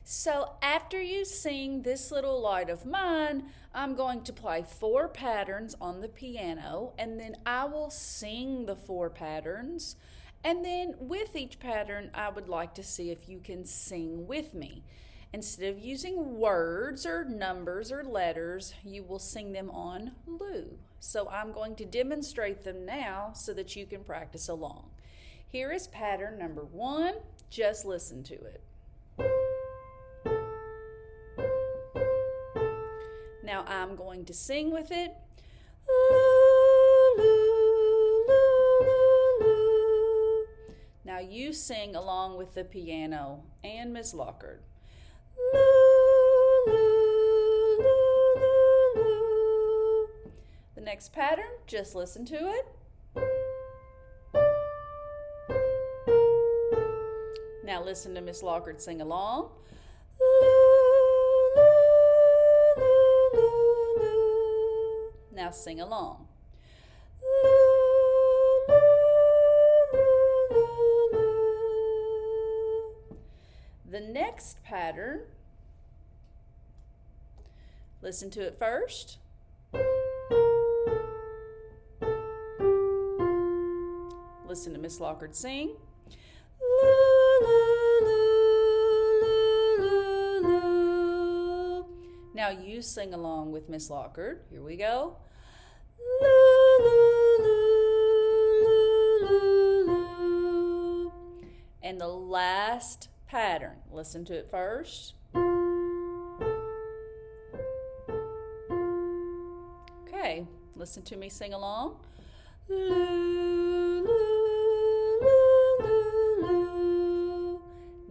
So after you sing This Little Light of Mine, I'm going to play 4 patterns on the piano, and then I will sing the 4 patterns. And then with each pattern, I would like to see if you can sing with me. Instead of using words or numbers or letters, you will sing them on Lou. So I'm going to demonstrate them now so that you can practice along. Here is pattern number 1. Just listen to it. Now I'm going to sing with it. Now you sing along with the piano and Miss Lockhart. The next pattern, just listen to it. Now listen to Miss Lockhart sing along. Now sing along. The next pattern, listen to it first. Listen to Miss Lockhart sing. Now you sing along with Miss Lockhart. Here we go. And the last pattern, listen to it first. Okay, listen to me sing along.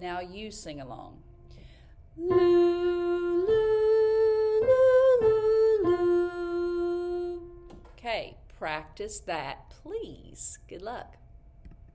Now you sing along. Okay, practice that, please. Good luck.